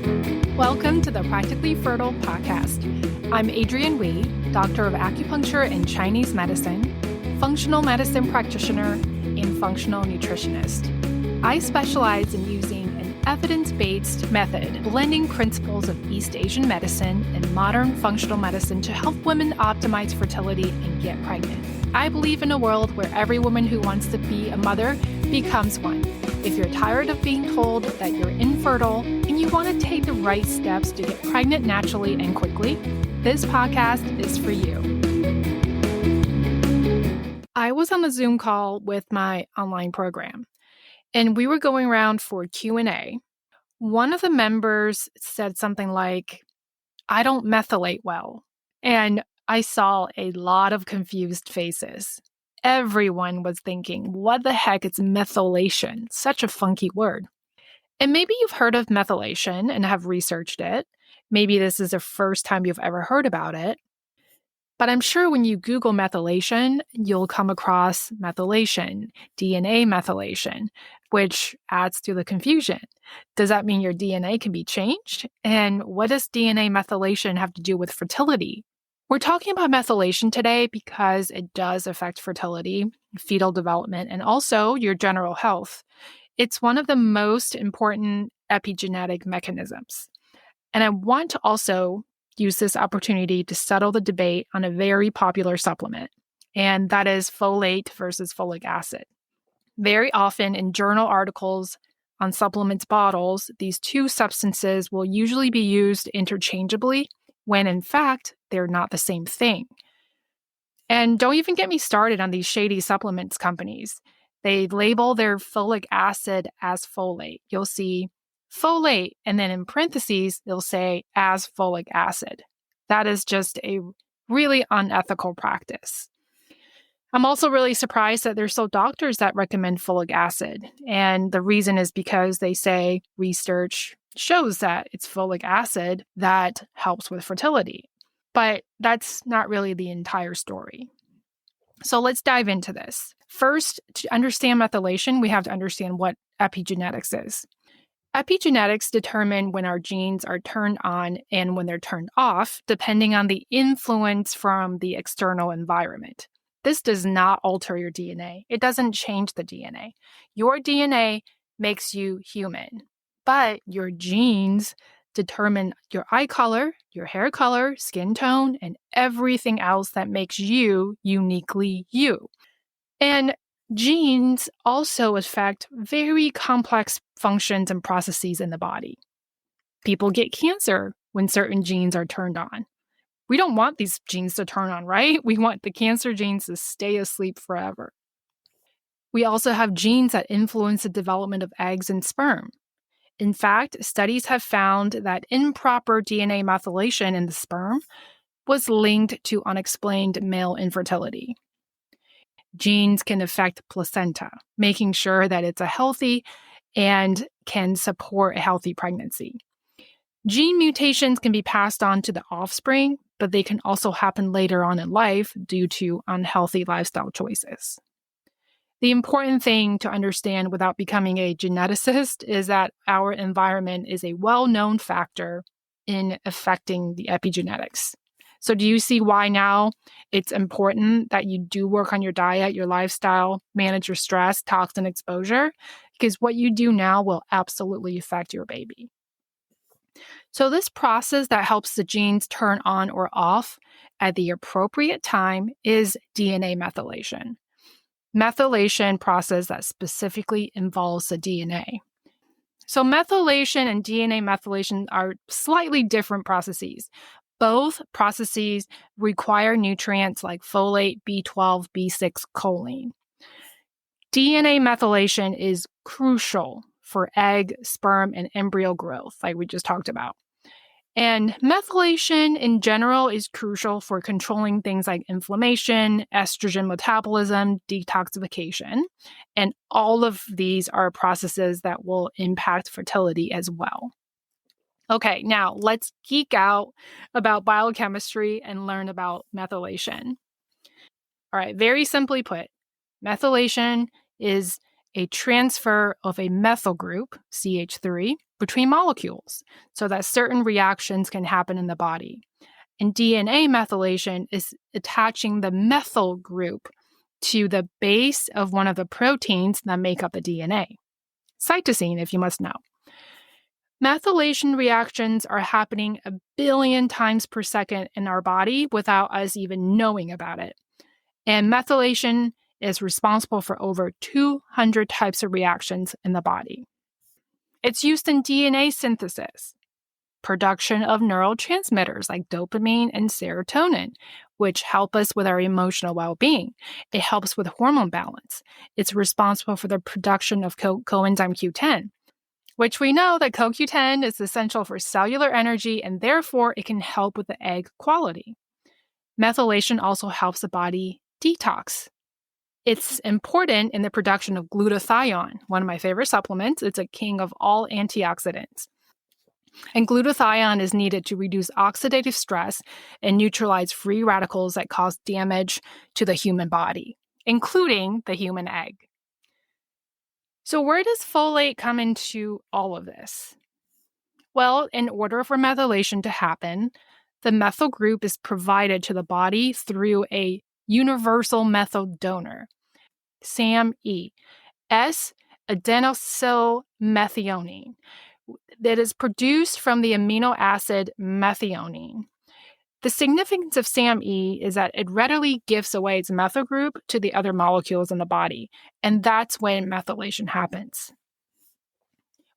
Welcome to the Practically Fertile podcast. I'm Adrienne Wei, Doctor of Acupuncture and Chinese Medicine, functional medicine practitioner, and functional nutritionist. I specialize in using an evidence-based method, blending principles of East Asian medicine and modern functional medicine to help women optimize fertility and get pregnant. I believe in a world where every woman who wants to be a mother becomes one. If you're tired of being told that you're infertile and you want to take the right steps to get pregnant naturally and quickly, this podcast is for you. I was on a Zoom call with my online program, and we were going around for Q&A. One of the members said something like, "I don't methylate well." And I saw a lot of confused faces. Everyone was thinking, what the heck is methylation? Such a funky word. And maybe you've heard of methylation and have researched it. Maybe this is the first time you've ever heard about it. But I'm sure when you Google methylation, you'll come across methylation, DNA methylation, which adds to the confusion. Does that mean your DNA can be changed? And what does DNA methylation have to do with fertility? We're talking about methylation today because it does affect fertility, fetal development, and also your general health. It's one of the most important epigenetic mechanisms. And I want to also use this opportunity to settle the debate on a very popular supplement, and that is folate versus folic acid. Very often in journal articles on supplements bottles, these two substances will usually be used interchangeably when in fact, they're not the same thing. And don't even get me started on these shady supplements companies. They label their folic acid as folate. You'll see folate, and then in parentheses, they'll say as folic acid. That is just a really unethical practice. I'm also really surprised that there's still doctors that recommend folic acid. And the reason is because they say research shows that it's folic acid that helps with fertility. But that's not really the entire story. So let's dive into this. First, to understand methylation, we have to understand what epigenetics is. Epigenetics determine when our genes are turned on and when they're turned off, depending on the influence from the external environment. This does not alter your DNA. It doesn't change the DNA. Your DNA makes you human, but your genes determine your eye color, your hair color, skin tone, and everything else that makes you uniquely you. And genes also affect very complex functions and processes in the body. People get cancer when certain genes are turned on. We don't want these genes to turn on, right? We want the cancer genes to stay asleep forever. We also have genes that influence the development of eggs and sperm. In fact, studies have found that improper DNA methylation in the sperm was linked to unexplained male infertility. Genes can affect placenta, making sure that it's a healthy and can support a healthy pregnancy. Gene mutations can be passed on to the offspring, but they can also happen later on in life due to unhealthy lifestyle choices. The important thing to understand without becoming a geneticist is that our environment is a well-known factor in affecting the epigenetics. So do you see why now it's important that you do work on your diet, your lifestyle, manage your stress, toxin exposure? Because what you do now will absolutely affect your baby. So this process that helps the genes turn on or off at the appropriate time is DNA methylation. Methylation process that specifically involves the DNA. So methylation and DNA methylation are slightly different processes. Both processes require nutrients like folate, B12, B6, choline. DNA methylation is crucial for egg, sperm, and embryo growth, like we just talked about. And methylation in general is crucial for controlling things like inflammation, estrogen metabolism, detoxification. And all of these are processes that will impact fertility as well. Okay, now let's geek out about biochemistry and learn about methylation. All right, very simply put, methylation is a transfer of a methyl group, CH3, between molecules so that certain reactions can happen in the body. And DNA methylation is attaching the methyl group to the base of one of the proteins that make up the DNA. Cytosine, if you must know. Methylation reactions are happening 1 billion times per second in our body without us even knowing about it. And methylation is responsible for over 200 types of reactions in the body. It's used in DNA synthesis, production of neurotransmitters like dopamine and serotonin, which help us with our emotional well-being. It helps with hormone balance. It's responsible for the production of coenzyme Q10, which we know that CoQ10 is essential for cellular energy and therefore it can help with the egg quality. Methylation also helps the body detox. It's important in the production of glutathione, one of my favorite supplements. It's a king of all antioxidants. And glutathione is needed to reduce oxidative stress and neutralize free radicals that cause damage to the human body, including the human egg. So where does folate come into all of this? Well, in order for methylation to happen, the methyl group is provided to the body through a universal methyl donor, SAMe, S-adenosylmethionine, that is produced from the amino acid methionine. The significance of SAMe is that it readily gives away its methyl group to the other molecules in the body, and that's when methylation happens.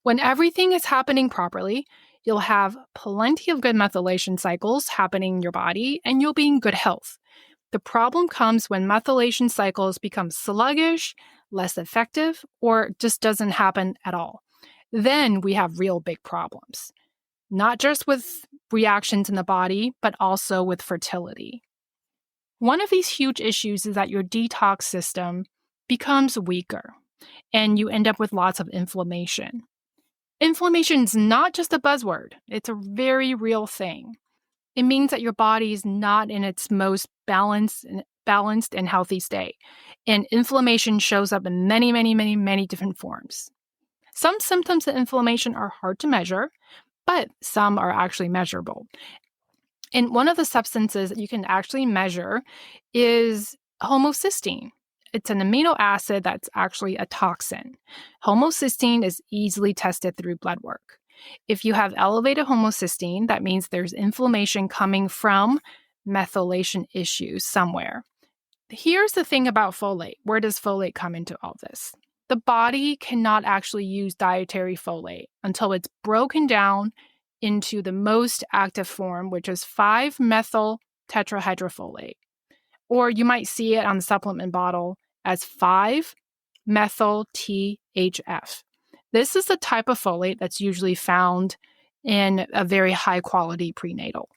When everything is happening properly, you'll have plenty of good methylation cycles happening in your body, and you'll be in good health. The problem comes when methylation cycles become sluggish, less effective, or just doesn't happen at all. Then we have real big problems, not just with reactions in the body, but also with fertility. One of these huge issues is that your detox system becomes weaker, and you end up with lots of inflammation. Inflammation is not just a buzzword. It's a very real thing. It means that your body is not in its most balanced and healthy state. And inflammation shows up in many different forms. Some symptoms of inflammation are hard to measure, but some are actually measurable. And one of the substances that you can actually measure is homocysteine. It's an amino acid that's actually a toxin. Homocysteine is easily tested through blood work. If you have elevated homocysteine, that means there's inflammation coming from methylation issues somewhere. Here's the thing about folate. Where does folate come into all this? The body cannot actually use dietary folate until it's broken down into the most active form, which is 5-methyl tetrahydrofolate. Or you might see it on the supplement bottle as 5-methyl THF. This is the type of folate that's usually found in a very high quality prenatal.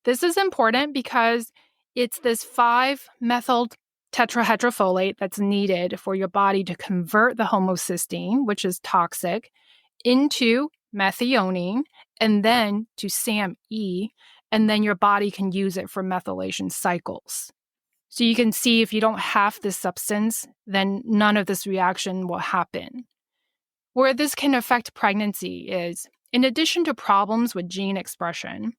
This is important because it's this 5-methyl tetrahydrofolate that's needed for your body to convert the homocysteine, which is toxic, into methionine and then to SAMe, and then your body can use it for methylation cycles. So you can see if you don't have this substance, then none of this reaction will happen. Where this can affect pregnancy is, in addition to problems with gene expression,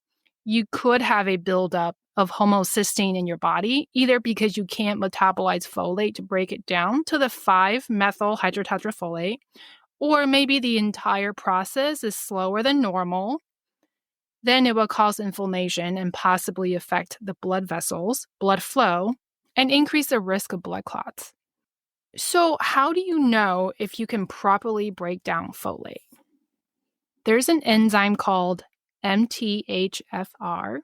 you could have a buildup of homocysteine in your body, either because you can't metabolize folate to break it down to the 5-methyl hydrotetrafolate, or maybe the entire process is slower than normal. Then it will cause inflammation and possibly affect the blood vessels, blood flow, and increase the risk of blood clots. So how do you know if you can properly break down folate? There's an enzyme called MTHFR,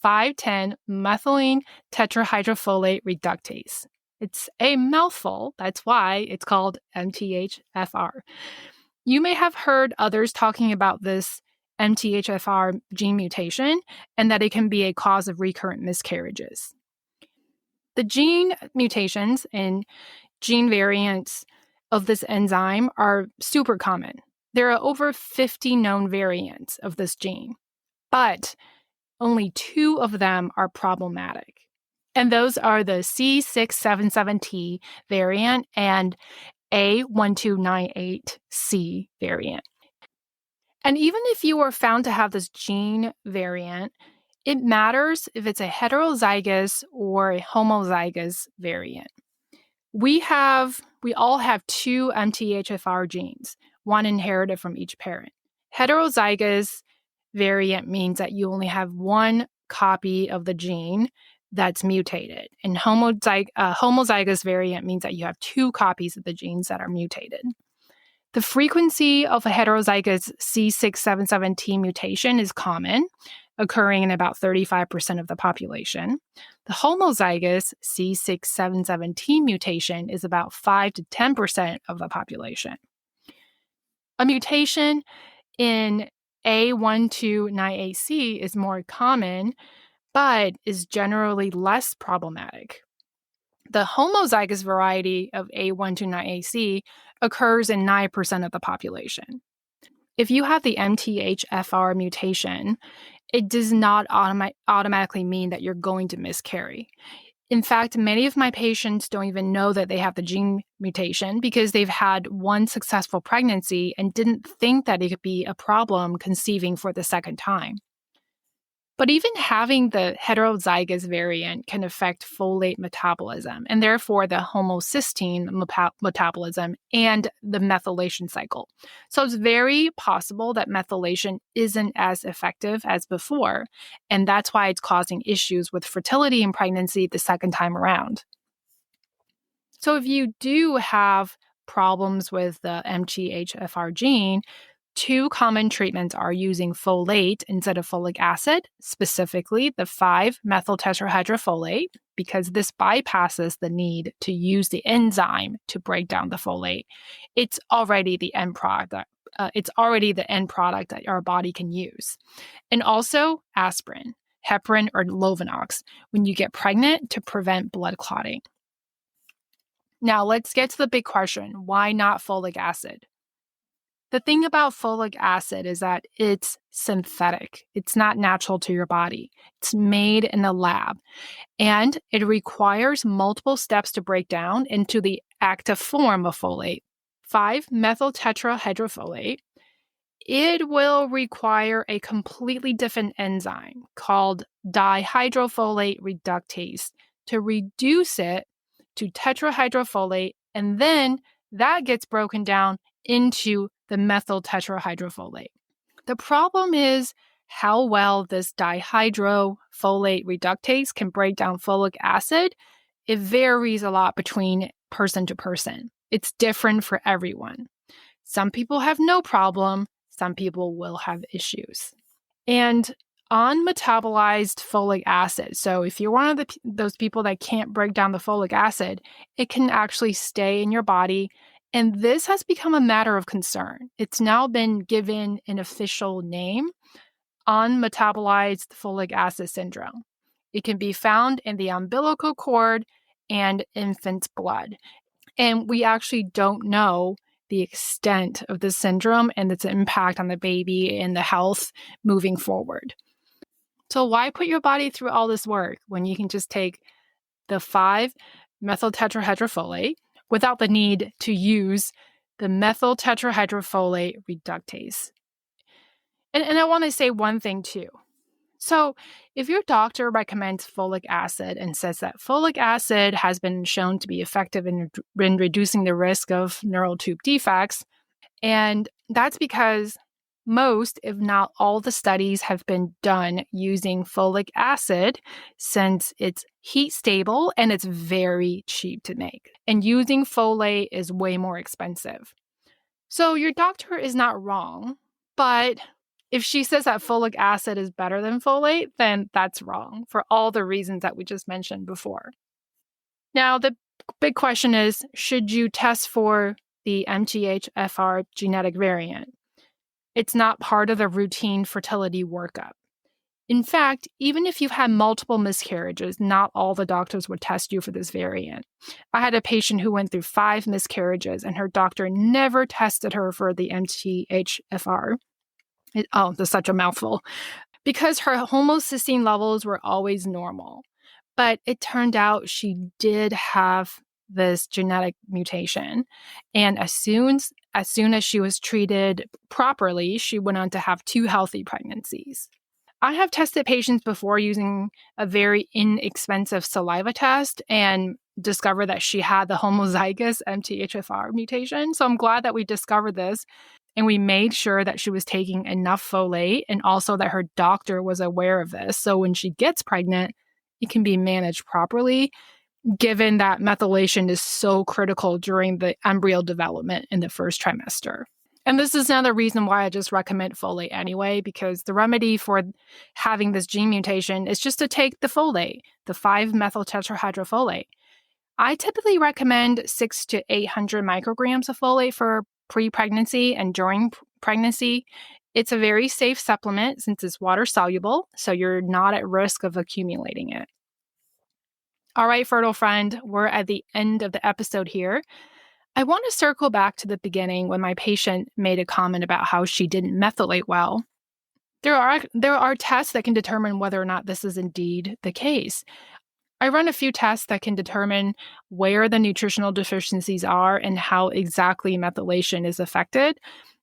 5,10-methylene tetrahydrofolate reductase. It's a mouthful. That's why it's called MTHFR. You may have heard others talking about this MTHFR gene mutation and that it can be a cause of recurrent miscarriages. The gene mutations and gene variants of this enzyme are super common. There are over 50 known variants of this gene, but only 2 of them are problematic. And those are the C677T variant and A1298C variant. And even if you are found to have this gene variant, it matters if it's a heterozygous or a homozygous variant. We all have two MTHFR genes, one inherited from each parent. Heterozygous variant means that you only have one copy of the gene that's mutated. And homozygous variant means that you have two copies of the genes that are mutated. The frequency of a heterozygous C677T mutation is common, occurring in about 35% of the population. The homozygous C677T mutation is about 5 to 10% of the population. A mutation in A129AC is more common, but is generally less problematic. The homozygous variety of A129AC occurs in 9% of the population. If you have the MTHFR mutation, it does not automatically mean that you're going to miscarry. In fact, many of my patients don't even know that they have the gene mutation because they've had one successful pregnancy and didn't think that it could be a problem conceiving for the second time. But even having the heterozygous variant can affect folate metabolism and therefore the homocysteine metabolism and the methylation cycle. So it's very possible that methylation isn't as effective as before, and that's why it's causing issues with fertility and pregnancy the second time around. So if you do have problems with the MTHFR gene, two common treatments are using folate instead of folic acid, specifically the 5-methyltetrahydrofolate, because this bypasses the need to use the enzyme to break down the folate. It's already the end product. That our body can use. And also aspirin, heparin, or Lovenox when you get pregnant to prevent blood clotting. Now let's get to the big question. Why not folic acid? The thing about folic acid is that it's synthetic. It's not natural to your body. It's made in the lab, and it requires multiple steps to break down into the active form of folate. 5-methyltetrahydrofolate, it will require a completely different enzyme called dihydrofolate reductase to reduce it to tetrahydrofolate, and then that gets broken down into the methyltetrahydrofolate. The problem is how well this dihydrofolate reductase can break down folic acid. It varies a lot between person to person. It's different for everyone. Some people have no problem. Some people will have issues. And unmetabolized folic acid, so if you're one of those people that can't break down the folic acid, it can actually stay in your body. And this has become a matter of concern. It's now been given an official name, unmetabolized folic acid syndrome. It can be found in the umbilical cord and infant's blood. And we actually don't know the extent of this syndrome and its impact on the baby and the health moving forward. So why put your body through all this work when you can just take the 5-methyltetrahydrofolate without the need to use the methyltetrahydrofolate reductase? And I want to say one thing too. So if your doctor recommends folic acid and says that folic acid has been shown to be effective in reducing the risk of neural tube defects, and that's because most, if not all, the studies have been done using folic acid since it's heat stable and it's very cheap to make. And using folate is way more expensive. So your doctor is not wrong, but if she says that folic acid is better than folate, then that's wrong for all the reasons that we just mentioned before. Now, the big question is, should you test for the MTHFR genetic variant? It's not part of the routine fertility workup. In fact, even if you've had multiple miscarriages, not all the doctors would test you for this variant. I had a patient who went through 5 miscarriages, and her doctor never tested her for the MTHFR. That's such a mouthful. Because her homocysteine levels were always normal. But it turned out she did have this genetic mutation. And as soon as she was treated properly, she went on to have 2 healthy pregnancies. I have tested patients before using a very inexpensive saliva test and discovered that she had the homozygous MTHFR mutation. So I'm glad that we discovered this, and we made sure that she was taking enough folate and also that her doctor was aware of this. So when she gets pregnant, it can be managed properly, given that methylation is so critical during the embryo development in the first trimester. And this is another reason why I just recommend folate anyway, because the remedy for having this gene mutation is just to take the folate, the 5-methyl tetrahydrofolate. I typically recommend 600 to 800 micrograms of folate for pre-pregnancy and during pregnancy. It's a very safe supplement since it's water soluble, so you're not at risk of accumulating it. All right, fertile friend, we're at the end of the episode here. I want to circle back to the beginning when my patient made a comment about how she didn't methylate well. There are tests that can determine whether or not this is indeed the case. I run a few tests that can determine where the nutritional deficiencies are and how exactly methylation is affected.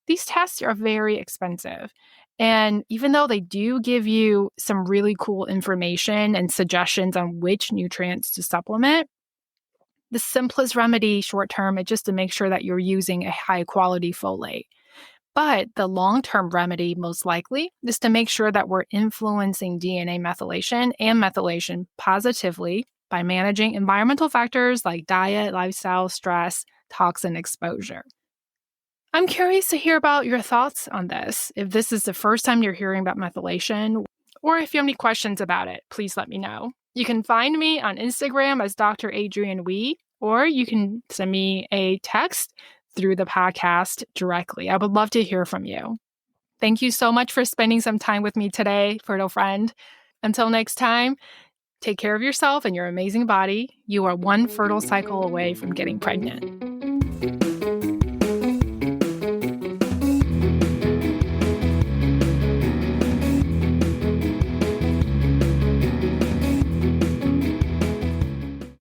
These tests are very expensive. And even though they do give you some really cool information and suggestions on which nutrients to supplement, the simplest remedy short term is just to make sure that you're using a high quality folate. But the long-term remedy, most likely, is to make sure that we're influencing DNA methylation and methylation positively by managing environmental factors like diet, lifestyle, stress, toxin exposure. I'm curious to hear about your thoughts on this. If this is the first time you're hearing about methylation, or if you have any questions about it, please let me know. You can find me on Instagram as Dr. Adrienne Wee, or you can send me a text through the podcast directly. I would love to hear from you. Thank you so much for spending some time with me today, fertile friend. Until next time, take care of yourself and your amazing body. You are one fertile cycle away from getting pregnant.